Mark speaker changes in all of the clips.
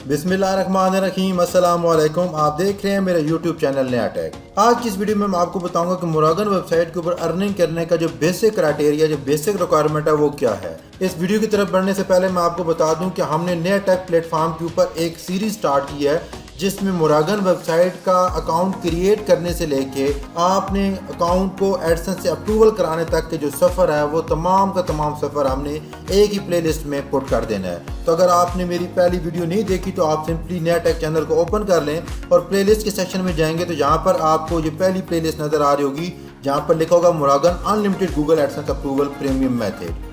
Speaker 1: बिस्मिल्लाहिर्रहमानिर्रहीम, अस्सलाम वालेकुम। आप देख रहे हैं मेरा यूट्यूब चैनल नया टेक। आज की इस वीडियो में मैं आपको बताऊंगा कि मोरागन वेबसाइट के ऊपर अर्निंग करने का जो बेसिक क्राइटेरिया, जो बेसिक रिक्वायरमेंट है वो क्या है। इस वीडियो की तरफ बढ़ने से पहले मैं आपको बता दूं कि हमने नया टेक प्लेटफॉर्म के ऊपर एक सीरीज स्टार्ट की है जिसमें मोरागन वेबसाइट का अकाउंट क्रिएट करने से लेके आपने अकाउंट को एडसेंस से अप्रूवल कराने तक के जो सफ़र है वो तमाम का तमाम सफ़र हमने एक ही प्लेलिस्ट में पुट कर देना है। तो अगर आपने मेरी पहली वीडियो नहीं देखी तो आप सिंपली नया टेक चैनल को ओपन कर लें और प्लेलिस्ट के सेक्शन में जाएंगे तो यहाँ पर आपको ये पहली प्लेलिस्ट नज़र आ रही होगी जहाँ पर लिखा होगा Moragan unlimited Google AdSense approval premium method.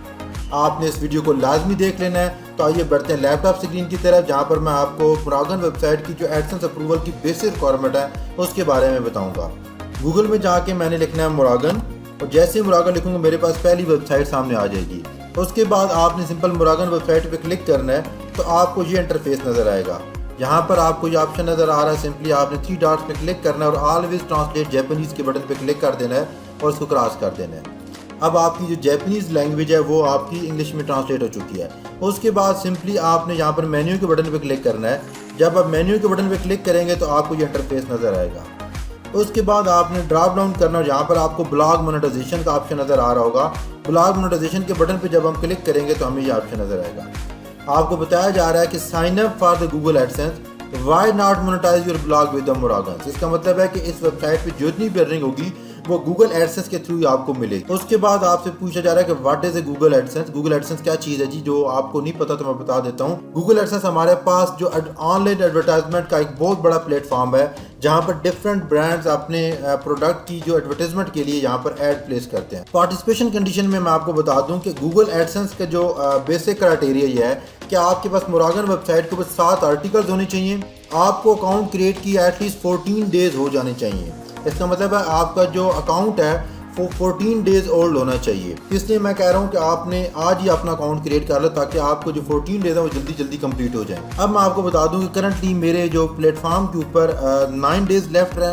Speaker 1: आपने इस वीडियो को लाजमी देख लेना है। तो आइए बढ़ते हैं लैपटॉप स्क्रीन की तरफ जहां पर मैं आपको मोरागन वेबसाइट की जो एडसेंस अप्रूवल की बेसिक रिक्वायरमेंट है उसके बारे में बताऊंगा। गूगल में जाके मैंने लिखना है मोरागन और जैसे ही मोरागन लिखूंगा मेरे पास पहली वेबसाइट सामने आ जाएगी। उसके बाद आपने सिंपल मोरागन वेबसाइट पर क्लिक करना है तो आपको ये इंटरफेस नज़र आएगा। यहाँ पर आपको ये ऑप्शन नज़र आ रहा है, सिंपली आपने 3 डॉट्स पे क्लिक करना है और ऑलवेज ट्रांसलेट जैपनीज़ के बटन पे क्लिक कर देना है और उसको क्रॉस कर देना है। अब आपकी जो जैपनीज़ लैंग्वेज है वो आपकी इंग्लिश में ट्रांसलेट हो चुकी है। उसके बाद सिंपली आपने यहाँ पर मेन्यू के बटन पे क्लिक करना है। जब आप मेन्यू के बटन पे क्लिक करेंगे तो आपको ये इंटरफेस नज़र आएगा। उसके बाद आपने ड्रॉप डाउन करना और यहाँ पर आपको ब्लॉग मोनेटाइजेशन का ऑप्शन नज़र आ रहा होगा। ब्लॉग मोनेटाइजेशन के बटन पर जब हम क्लिक करेंगे तो हमें ये ऑप्शन नज़र आएगा। आपको बताया जा रहा है कि sign up for the Google AdSense, why not monetize your blog with the Moragan. इसका मतलब है कि इस वेबसाइट पे जितनी भी अर्निंग होगी वो गूगल एडसेंस के थ्रू आपको मिलेगी। उसके बाद आपसे पूछा जा रहा है कि what is a Google AdSense. Google AdSense क्या चीज़ है जी, जो आपको नहीं पता तो मैं बता देता हूँ। गूगल एडसेंस हमारे पास जो ऑनलाइन एडवर्टाइजमेंट का एक बहुत बड़ा प्लेटफॉर्म है जहाँ पर डिफरेंट ब्रांड्स अपने प्रोडक्ट की जो एडवर्टाइजमेंट के लिए यहाँ पर एड प्लेस करते हैं। पार्टिसिपेशन कंडीशन में मैं आपको बता दूं कि गूगल एडसेंस का जो बेसिक क्राइटेरिया ये है कि आपके पास मोरागन वेबसाइट के ऊपर 7 आर्टिकल्स होने चाहिए। आपको अकाउंट क्रिएट किए एटलीस्ट 14 डेज हो जाने चाहिए। इसका मतलब है आपका जो अकाउंट है वो 14 डेज ओल्ड होना चाहिए। इसलिए मैं कह रहा हूँ कि आपने आज ही अपना अकाउंट क्रिएट कर लो ताकि आपको जो 14 डेज है वो जल्दी जल्दी कंप्लीट हो जाए। अब मैं आपको बता दूं कि करंटली मेरे जो प्लेटफॉर्म के ऊपर 9 डेज लेफ्ट है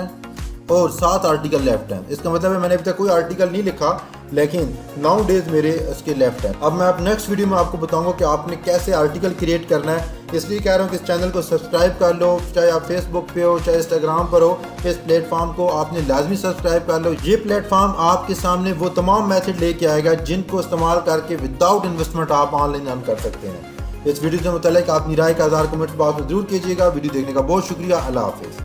Speaker 1: और 7 आर्टिकल लेफ्ट हैं। इसका मतलब है मैंने अभी तक कोई आर्टिकल नहीं लिखा लेकिन 9 डेज मेरे इसके लेफ्ट हैं। अब मैं आप नेक्स्ट वीडियो में आपको बताऊंगा कि आपने कैसे आर्टिकल क्रिएट करना है। इसलिए कह रहा हूँ कि इस चैनल को सब्सक्राइब कर लो, चाहे आप फेसबुक पे हो चाहे इंस्टाग्राम पर हो। इस प्लेटफॉर्म को आपने लाजमी सब्सक्राइब कर लो। ये प्लेटफॉर्म आपके सामने वो तमाम मैथड लेके आएगा जिनको इस्तेमाल करके विदाउट इन्वेस्टमेंट आप ऑनलाइन अर्न कर सकते हैं। इस वीडियो से मुताल्लिक अपनी राय का 1000 कमेंट बॉक्स में जरूर कीजिएगा। वीडियो देखने का बहुत शुक्रिया। अल्लाह हाफिज़।